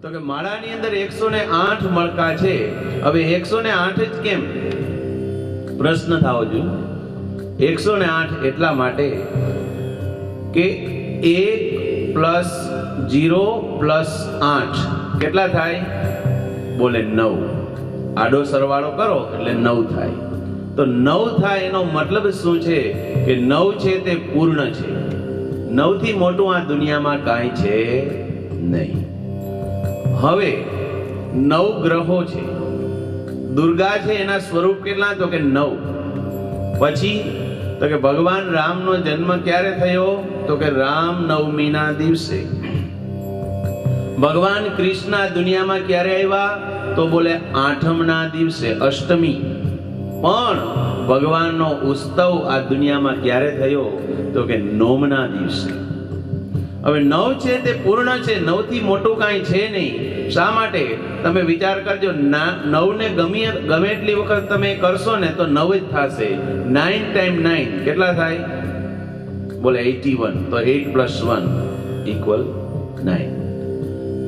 તો કે માળાની અંદર 108 મણકા છે. હવે 108 જ કેમ? પ્રશ્ન થવો જોઈએ. 108 એટલા માટે કે 1 પ્લસ 0 પ્લસ 8 કેટલા થાય? બોલે 9. આડો સરવાળો કરો એટલે 9 થાય. તો 9 થાય એનો મતલબ શું છે? કે 9 છે તે પૂર્ણ છે. 9 થી મોટું આ દુનિયામાં કાંઈ છે નહીં. હવે 9 ગ્રહો છે. દુર્ગા છે એના સ્વરૂપ કેટલા? તો કે 9. પછી તો કે ભગવાન રામનો જન્મ ક્યારે થયો? તો કે રામ નવમીના દિવસે. ભગવાન કૃષ્ણ આ દુનિયામાં ક્યારે આવ્યા? તો બોલે 8મના દિવસે, અષ્ટમી. પણ ભગવાનનો ઉત્સવ આ દુનિયામાં ક્યારે થયો? તો કે 9મના દિવસે. હવે 9 છે તે પૂર્ણ છે. 9 થી મોટું કાંઈ છે નહીં. શા માટે? તમે વિચાર કરજો. 9 ને ગમે એટલી વખત તમે કરશો ને તો 9 જ થશે. 9 ટાઈમ 9 કેટલા થાય? બોલે 81. તો 8 પ્લસ 1 ઇક્વલ 9.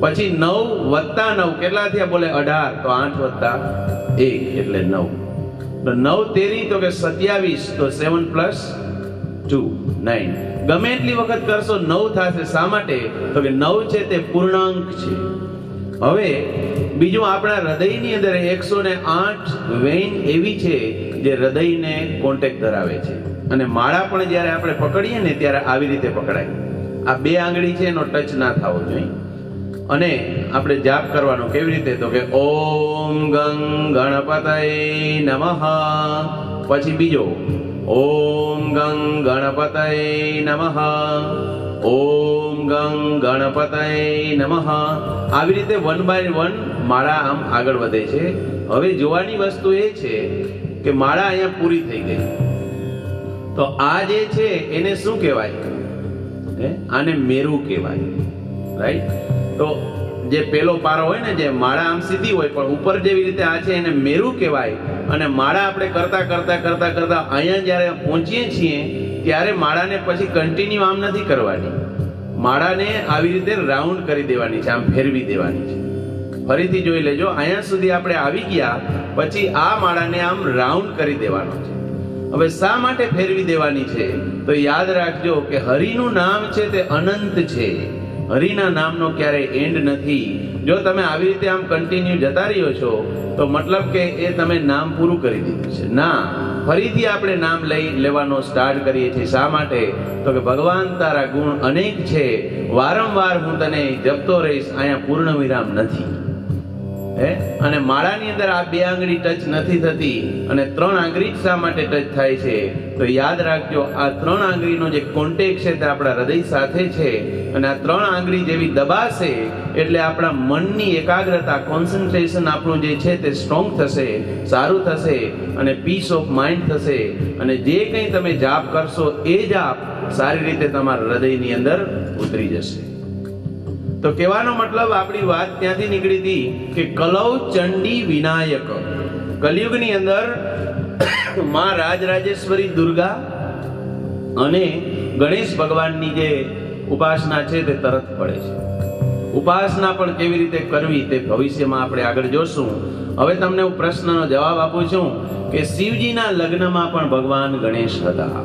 પછી 9 વત્તા 9 કેટલા થયા? બોલે 18. તો 8 વત્તા 1 એટલે 9. તો 9 તેરી તો કે 27. તો 7 પ્લસ 2 9. ગમે એટલી વખત કરશો 9 થશે. શા માટે? તો કે 9 છે તે પૂર્ણાંક છે. હવે બીજું, આપણા હૃદયની અંદર 108 વેઇન એવી છે જે હૃદયને કોન્ટેક્ટ ધરાવે છે. અને માળા પણ જ્યારે આપણે પકડીએ ને ત્યારે આવી રીતે પકડાય. આ 2 આંગળી છે એનો ટચ ના થવો જોઈએ. અને આપણે જાપ કરવાનો કેવી રીતે? તો કે ઓમ ગંગ ગણપતય નમઃ. પછી બીજો ઓમ ગંગ ગણપતય નમઃ, ઓમ ગંગ ગણપતય નમઃ. આવી રીતે 1 બાય 1 માળા આમ આગળ વધે છે. હવે જોવાની વસ્તુ એ છે કે માળા અહીંયા પૂરી થઈ ગઈ. તો આ જે છે એને શું કહેવાય? આને મેરુ કહેવાય. રાઈટ? તો જે પેલો પારો હોય ને, જે માળા આમ સીધી હોય પણ ઉપર જેવી રીતે આ છે એને મેરુ કહેવાય. અને માળા આપણે કરતા કરતા કરતા કરતા અહીંયા જ્યારે પહોંચીએ છીએ ત્યારે માળાને પછી કન્ટિન્યુ આમ નથી કરવાની. માળાને આવી રીતે રાઉન્ડ કરી દેવાની છે, આમ ફેરવી દેવાની છે. ફરીથી જોઈ લેજો. અહીંયા સુધી આપણે આવી ગયા પછી આ માળાને આમ રાઉન્ડ કરી દેવાનો છે. હવે શા માટે ફેરવી દેવાની છે? તો યાદ રાખજો કે હરિનું નામ છે તે અનંત છે. હરિના નામનો ક્યારેય એન્ડ નથી. જો તમે આવી રીતે આમ કન્ટિન્યુ જતા રહ્યો છો તો મતલબ કે એ તમે નામ પૂરું કરી દીધું છે. ના, ફરીથી આપણે નામ લેવાનો સ્ટાર્ટ કરીએ છીએ. શા માટે? તો કે ભગવાન તારા ગુણ અનેક છે, વારંવાર હું તને જપતો રહીશ. અહીંયા પૂર્ણ વિરામ નથી. અને માળાની અંદર આ 2 આંગળી ટચ નથી થતી અને 3 આંગળી શા માટે ટચ થાય છે? તો યાદ રાખજો, આ 3 આંગળીનો જે કોન્ટેક્ટ છે તે આપણા હૃદય સાથે છે. અને આ 3 આંગળી જેવી દબાશે એટલે આપણા મનની એકાગ્રતા, કોન્સન્ટ્રેશન આપણું જે છે તે સ્ટ્રોંગ થશે, સારું થશે અને પીસ ઓફ માઇન્ડ થશે. અને જે કંઈ તમે જાપ કરશો એ જાપ સારી રીતે તમારા હૃદયની અંદર ઉતરી જશે. તો કહેવાનો મતલબ આપણી વાત ત્યાંથી નીકળી હતી કે કલૌ ચંડી વિનાયક. કલયુગની અંદર માં રાજરાજેશ્વરી દુર્ગા અને ગણેશ ભગવાનની જે ઉપાસના છે તે તરત પડે છે. ઉપાસના પણ કેવી રીતે કરવી તે ભવિષ્યમાં આપણે આગળ જોશું. હવે તમને હું પ્રશ્નનો જવાબ આપું છું કે શિવજીના લગ્નમાં પણ ભગવાન ગણેશ હતા.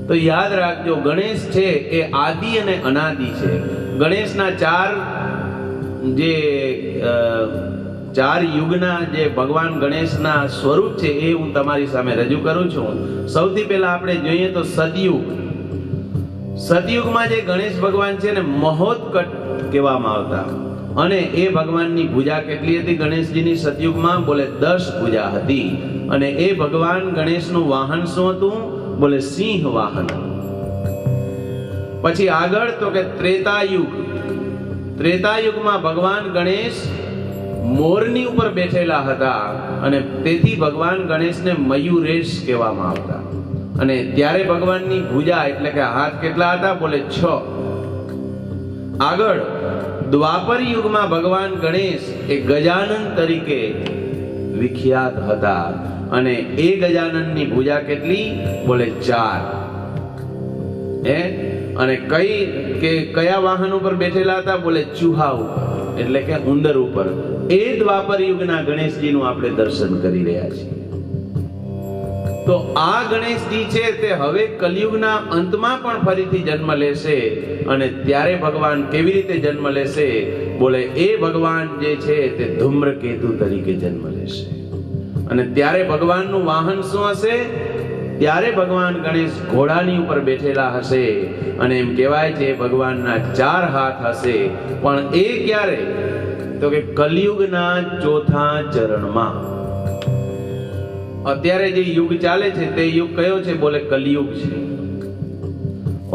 તો યાદ રાખજો, ગણેશ છે એ આદિ અને અનાદિ છે. ગણેશના 4 યુગના જે ભગવાન ગણેશના સ્વરૂપ છે એ હું તમારી સામે રજૂ કરું છું. સૌથી પહેલા આપણે જોઈએ તો સતયુગ. સતયુગમાં જે ગણેશ ભગવાન છે ને મહોત્કટ કહેવામાં આવતા. અને એ ભગવાનની ભુજા કેટલી હતી ગણેશજીની સતયુગમાં? બોલે 10 ભુજા હતી. અને એ ભગવાન ગણેશનું વાહન શું હતું? બોલે સિંહ વાહન. પછી આગળ તો કે ત્રેતાયુગ. ત્રેતાયુગમાં ભગવાન ગણેશ મોરની ઉપર બેઠેલા હતા અને તેથી ભગવાન ગણેશને મયુરેશ કહેવામાં આવતા. અને ત્યારે ભગવાનની ભુજા એટલે કે હાથ કેટલા હતા? બોલે 6. આગળ દ્વાપર યુગમાં ભગવાન ગણેશ એ ગજાનન તરીકે વિખ્યાત હતા. અને એ ગજાનનની ભુજા કેટલી? બોલે 4. અને કયા વાહન ઉપર બેઠેલા હતા? બોલે ચૂહા ઉપર. એટલે કે ઉંદર ઉપર, એ દ્વાપર યુગના ગણેશજીનું આપણે દર્શન કરી રહ્યા છીએ. તો આ ગણેશજી છે તે હવે કલિયુગના અંતમાં પણ ફરીથી જન્મ લેશે. અને ત્યારે ભગવાન કેવી રીતે જન્મ લેશે? બોલે એ ભગવાન જે છે તે ધૂમ્રકેતુ તરીકે જન્મ લેશે. અને ત્યારે ભગવાનનું વાહન શું હશે? ત્યારે ભગવાન ગણેશ ઘોડાની ઉપર બેઠેલા હશે. અને એમ કહેવાય છે ભગવાનના 4 હાથ હશે. પણ એ ક્યારે? તો કે કલિયુગના 4થા ચરણમાં. અત્યારે જે યુગ ચાલે છે તે યુગ કયો છે? બોલે કલિયુગ છે.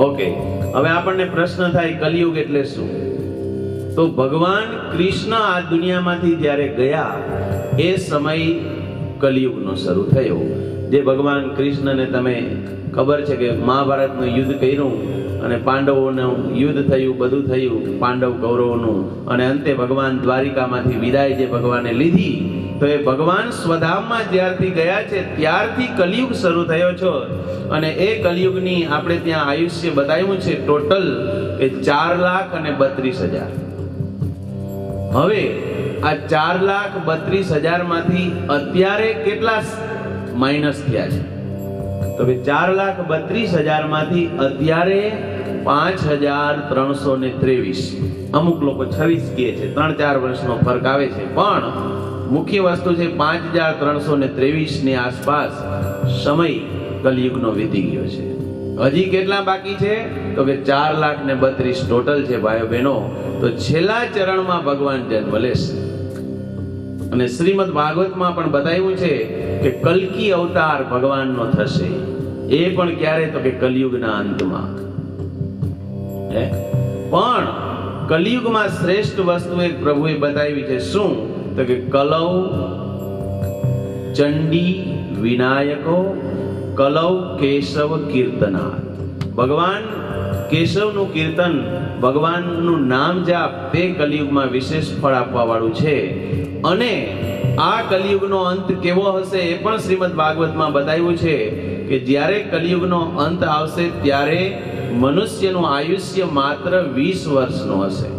ઓકે, હવે આપણને પ્રશ્ન થાય કલિયુગ એટલે શું? તો ભગવાન કૃષ્ણ આ દુનિયામાંથી જ્યારે ગયા એ સમય કલિયુગનો શરૂ થયો. જે ભગવાન કૃષ્ણને તમે ખબર છે કે મહાભારતનું યુદ્ધ કર્યું અને પાંડવોનું યુદ્ધ થયું, બધું થયું, પાંડવ કૌરવોનું, અને અંતે ભગવાન દ્વારિકામાંથી વિદાય જે ભગવાને લીધી, તો એ ભગવાન સ્વધામમાં જ્યારથી ગયા છે ત્યારથી કલિયુગ શરૂ થયો છે. અને એ કલિયુગની આપણે ત્યાં આયુષ્ય બતાવ્યું છે ટોટલ એ 4,32,000. હવે આ 4,32,000 માંથી અત્યારે કેટલા માઇનસ થયા છે? તો કે 4,32,000 માંથી અત્યારે 5,323. અમુક લોકો 26 કહે છે, 3-4 વર્ષનો ફરક આવે છે. પણ મુખ્ય વસ્તુ છે 5,323 ની આસપાસ સમય કલિયુગનો વીતી ગયો છે. હજી કેટલા બાકી છે? તો કે 4,32,000 ટોટલ છે ભાઈઓ બહેનો. તો છેલ્લા ચરણમાં ભગવાન જન્મ લેશે. અને શ્રીમદ ભાગવતમાં પણ બતાવ્યું છે કે કલ્કી અવતાર ભગવાનનો થશે. એ પણ ક્યારે? તો કે કલિયુગના અંતમાં. પણ કલિયુગમાં શ્રેષ્ઠ વસ્તુ એક પ્રભુએ બતાવી છે. શું? તો કે કલૌ ચંડી વિનાયકો કલૌ કેશવ કીર્તનાથ. ભગવાન કેશવનું કીર્તન, ભગવાનનું નામ જાપ, તે કલિયુગમાં વિશેષ ફળ આપવા વાળું છે. અને આ કલિયુગનો અંત કેવો હશે એ પણ શ્રીમદ ભાગવતમાં બતાવ્યું છે કે જ્યારે કલિયુગનો અંત આવશે ત્યારે મનુષ્યનું આયુષ્ય માત્ર 20 વર્ષનું હશે.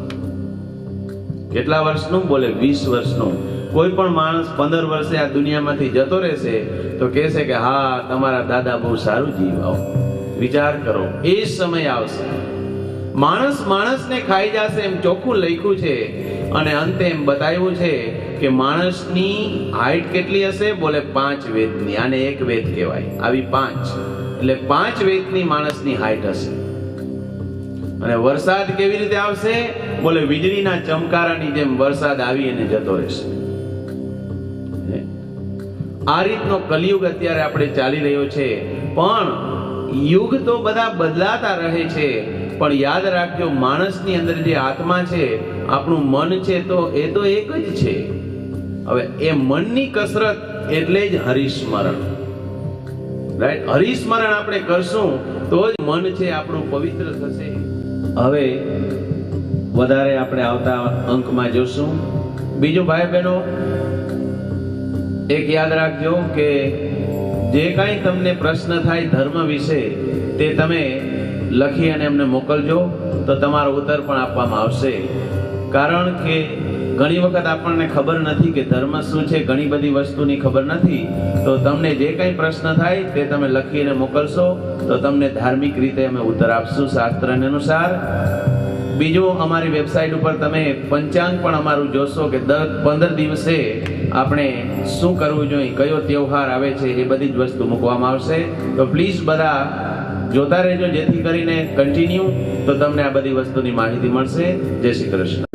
કેટલા વર્ષનું? બોલે 20 વર્ષનું. કોઈ પણ માણસ 15 વર્ષે આ દુનિયામાંથી જતો રહેશે તો કહેશે કે હા, તમારા દાદા બહુ સારું જીવ્યા. વિચાર કરો, એ સમય આવશે. માણસને ખાઈ જશે એમ ચોખ્ખું લખ્યું છે. અને અંતે એમ બતાવ્યું છે કે માણસની હાઈટ કેટલી હશે? બોલે 5 વેદની. આને 1 વેદ કહેવાય. આવી 5 એટલે 5 વેદની માણસની હાઈટ હશે. અને વરસાદ કેવી રીતે આવશે? બોલે વીજળીના ચમકારાની જેમ વરસાદ આવી અને જતો રહેશે. આ રીતનો કલિયુગ અત્યારે આપણે ચાલી રહ્યો છે. પણ યુગ તો બધા બદલાતા રહે છે. પણ યાદ રાખજો, માણસની અંદર જે આત્મા છે, આપણું મન છે, તો એ તો એક જ છે. હવે એ મનની કસરત એટલે જ હરિસ્મરણ. રાઈટ? હરિસ્મરણ આપણે કરશું તો જ મન છે આપણું પવિત્ર થશે. હવે વધારે આપણે આવતા અંકમાં જોશું. બીજું ભાઈ બહેનો, એક યાદ રાખજો કે જે કાંઈ તમને પ્રશ્ન થાય ધર્મ વિશે તે તમે લખી અને એમને મોકલજો, તો તમારો ઉત્તર પણ આપવામાં આવશે. કારણ કે ઘણી વખત આપણને ખબર નથી કે ધર્મ શું છે, ઘણી બધી વસ્તુની ખબર નથી. તો તમને જે કંઈ પ્રશ્ન થાય તે તમે લખીને મોકલશો તો તમને ધાર્મિક રીતે અમે ઉત્તર આપશું શાસ્ત્રને અનુસાર. બીજું, અમારી વેબસાઇટ ઉપર તમે પંચાંગ પણ અમારું જોશો કે દર 15 દિવસે આપણે શું કરવું જોઈએ, કયો તહેવાર આવે છે, એ બધી જ વસ્તુ મૂકવામાં આવશે. તો પ્લીઝ બધા જોતા રહેજો, જેથી કરીને કન્ટિન્યુ તો તમને આ બધી વસ્તુની માહિતી મળશે. જય શ્રી કૃષ્ણ.